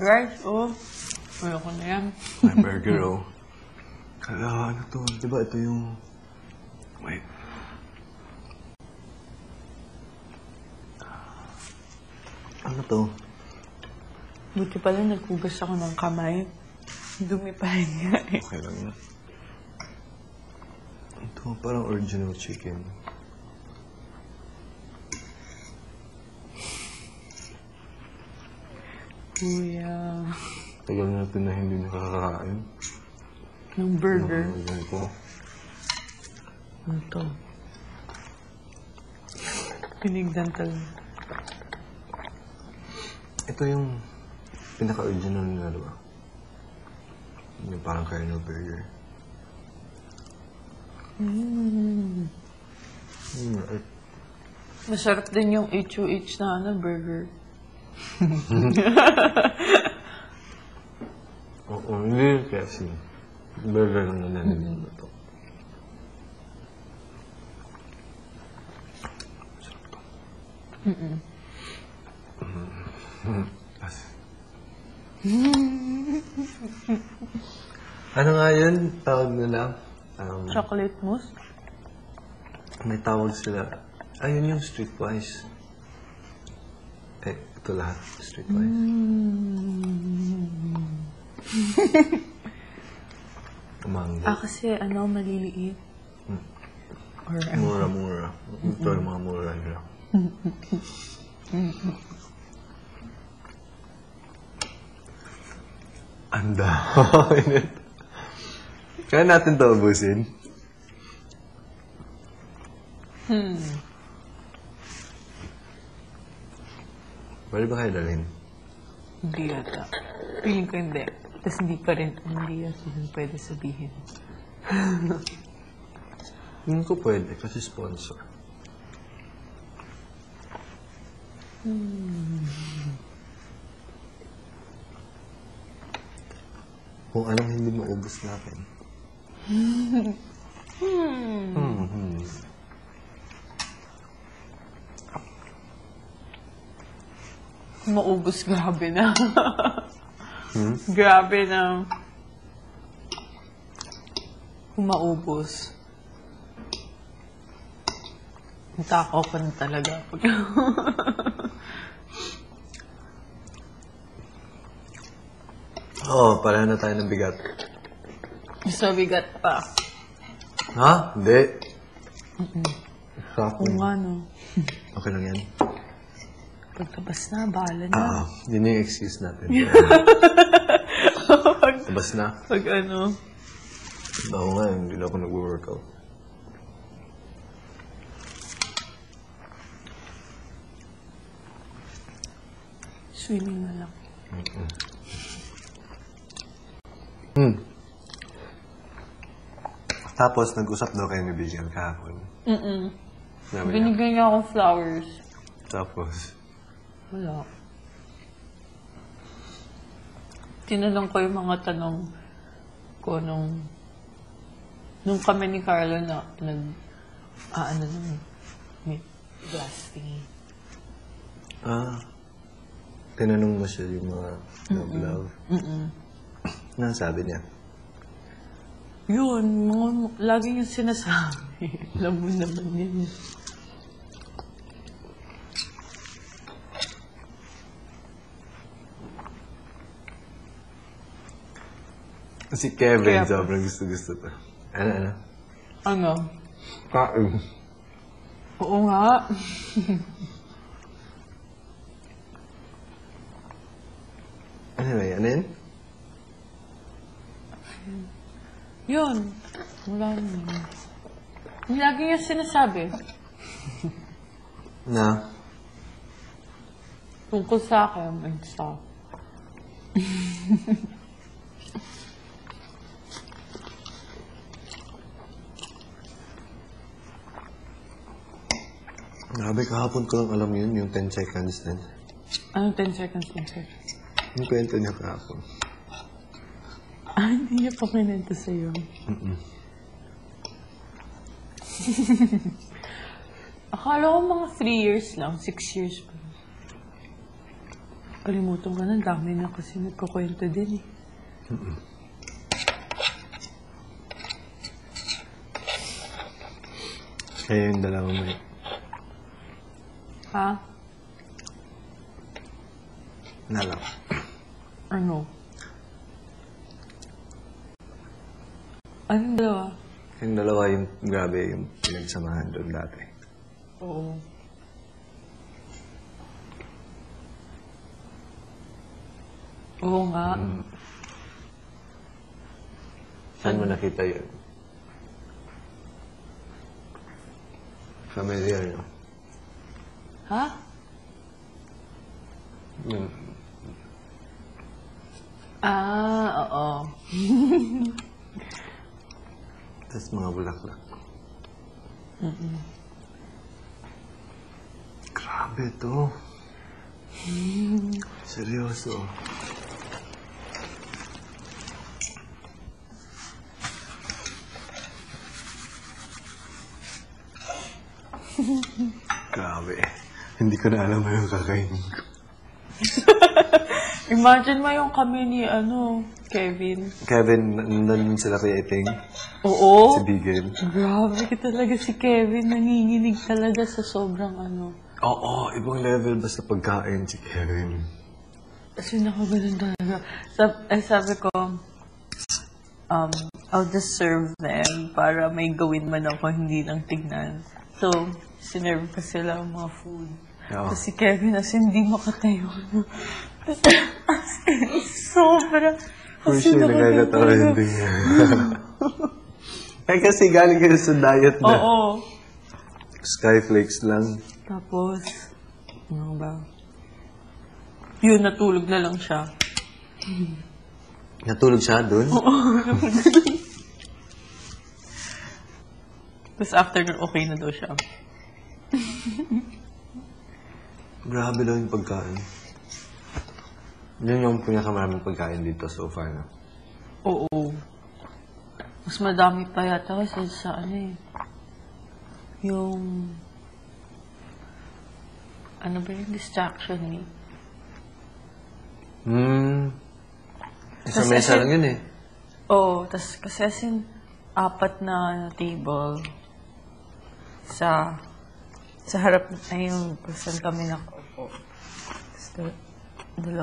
Rice, oh. Ayoko na yan. May burger, oh. Kala, ano to? Diba ito yung... Wait. Ano to? Buti pala naghugas ako ng kamay. Dumi pa rin nga eh. Okay lang yan. Ito, parang original chicken. Kuya. Tagal natin na hindi nakakakain. Ng burger. Ito. Ano to? Pinigdan talaga. Ito yung pinaka-original nila, diba? Yung parang Colonel Burger. Masarap din yung HOH na burger. Oo, hindi kasi. Burger lang na nanin ito. Sarap to. Ano nga yun? Tawag nila? Chocolate mousse? May tawag sila. Ayun yung streetwise. Eh, ito lahat. Streetwise. Mango. Kasi maliliit. Or Mura-mura. Ito yung mga mura nila. Ang dami. Kaya natin ito ubusin? Pwede ba kayo dalhin? Hindi yata. Feeling ko hindi. Tapos hindi pa rin. Hindi yata yung pwede sabihin. Hindi ko pwede kasi sponsor. Kung anong hindi maubos natin. Maubos, grabe na. Grabe na. Kung maubos. Takaw ko na talaga. Oo, pareho na tayo ng bigat. So, bigat pa. Ha? Hindi. Oo nga, no. Okay lang yan. Pagtabas na, bahala na. Yun yung excuse natin. Tabas na. Pag ano. Ako nga, hindi na ako nag-workout. Swimming na lang. Tapos, nag-usap daw kayo ni Bijan kahapon. Sabi niya. Binigyan niya akong flowers. Tapos, Wala. Tinanong ko yung mga tanong ko nung kami ni Carlo na may blasting. tinanong mo siya yung mga love. Ano sabi niya? Yun, lagi yung sinasabi. Alam mo naman yun. Si Kevin, sobrang gusto-gusto to. Ano? Ano? Kain. Oo nga. Ano ba yan? Ano yan? Yun. Wala naman. Lagi yung sinasabi. Na? Tungkol sa akin, and stuff. Grabe, kahapon ko lang alam yun, yung 10 seconds din. Anong 10 seconds? Yung kwento niya kahapon. Hindi niya pa kinento sa'yo. Akala ko mga 3 years lang, 6 years pa. Kalimutan ka na, dami na kasi nagkukwento din eh. Kaya yung dalawa mo eh. Ha? Nalaw. Ano? Anong dalawa? Yung dalawa yung grabe yung pinagsamahan doon dati. Oo. Oo nga. Saan mo nakita yun? Familiar yun. Ha? Yun. Oo. Tapos mga bulaklak. Grabe to. Seryoso. Grabe. Hindi ko na alam yung kakainin ko. Imagine mo yung kami ni, Kevin. Kevin, nandun sila kay Iting. Oo. Si Bigel. Grabe ka talaga si Kevin. Nanginginig talaga sa sobrang Oo, ibang level ba sa pagkain si Kevin? Kasi nakagaling talaga. Sabi ko, I'll just serve them para may gawin man ako, hindi lang tignan. So, sinerve ko sila ang mga food. Oo. Tapos si Kevin, hindi makatayo. Sobra. For sure, nagagatawa yun din niya. Kasi galing kayo sa diet na. Oo. Skyflakes lang. Tapos, ano ba? Yun, natulog na lang siya. Natulog siya doon? Oo. Tapos after nun, okay na daw siya. Grabe daw yung pagkain. Yun yung pinakamaraming pagkain dito so far na. Oo. Mas madami pa yata kasi sa yung ano ba yung distraction eh? Isang mesa lang yun eh. Oo, tas kasi as in, 4 na table sa harap na yung person kami nakaupo. Tapos 2, 3,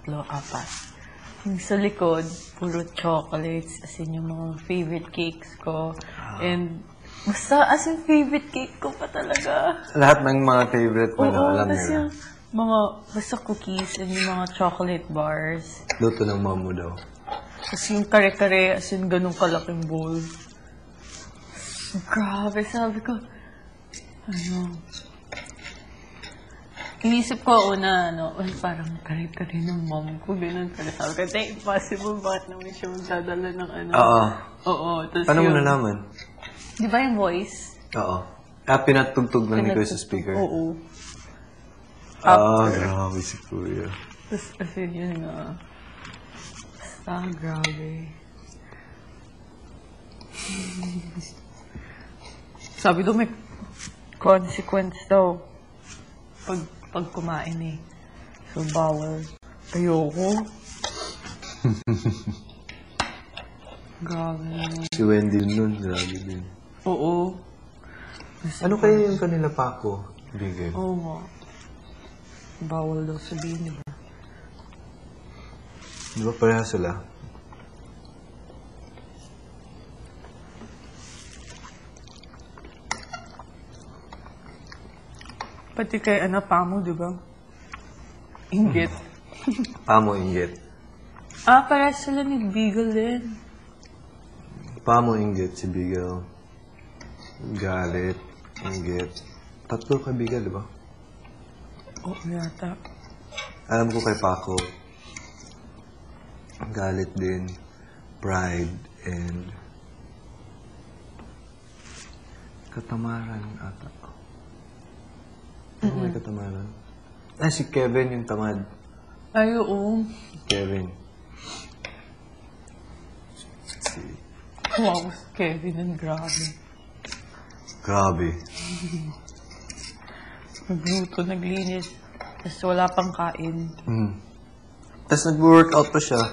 4. Yung sa likod, puro chocolates, as in yung mga favorite cakes ko. And basta as in favorite cake ko pa talaga. Lahat ng mga favorite mo na alam tas nila. yung mga basta cookies and yung mga chocolate bars. Luto ng mom mo daw. Tapos yung kare-kare, as in ganun kalaking bowl. Grabe, sabi ko, inisip ko una, parang kare-kare ng mom ko, ganun pala. Sabi ko, impossible, bakit naman siya magdadala ng Oo. Oo. Tapos Paano mo nalaman? Di ba yung voice? Oo. Pinatugtog lang ni Kuya sa speaker. Oo. Grabe si Kuya. Tapos kasi yun nga. Basta, grabe. Sabi daw may consequence daw. Pag kumain eh. So, bawal. Ayoko. Grabe naman. Si Wendy nun, grabe din. Oo. Ano kaya yung kanila Paco? Bigel? Oo nga. Bawal daw sabihin, di ba? Di ba pareha sila? Pati kay Pamo, di ba? Inggit. Pamo, inggit. Para sila ni Beagle din. Pamo, inggit. Si Bigel. Galit. Inggit. 3 kay Bigel, di ba? Oo, yata. Alam ko kay Paco. Galit din. Pride. And katamaran ata. Ano may katamaran? Si Kevin yung tamad. Ay, oo. Kevin. Wow, si Kevin ang grabe. Grabe. Nagluto, naglinis. Tapos wala pang kain. Tapos nag-workout pa siya.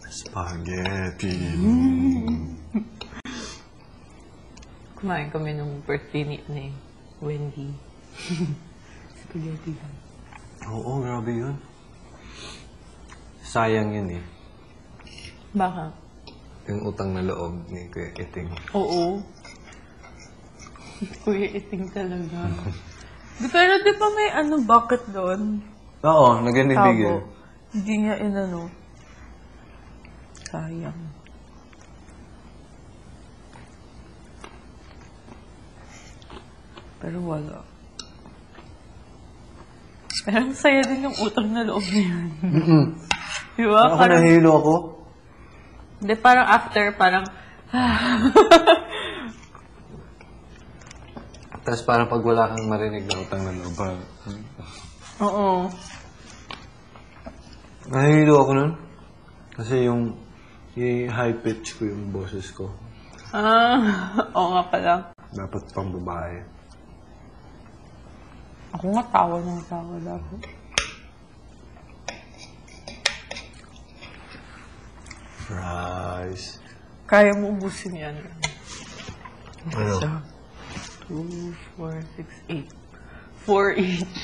Spaghetti. Kumain kami nung birthday ni Wendy. Spaghetti lang. Oo, grabe yun. Sayang yun eh. Baka? Yung utang na loob ni Kuya Iting. Oo. Kuya Iting talaga. Pero di ba may bucket doon? Oo, naganibigil. Hindi niya inano. Sayang. Pero wala. Pero ang saya din yung utang na loob na yun. Di ba? Ako nahilo ako. Hindi, parang after, parang... Tapos parang pag wala kang marinig na utang na loob, parang... Oo. Nahilo ako nun. Kasi yung high pitch ko yung boses ko. Oo nga pala. Dapat pang babae. Ako nga tawa ng tawa dapat. Fries. Kaya mo ubusin yan. Ano? 2, 4, 6, 8. 4 each.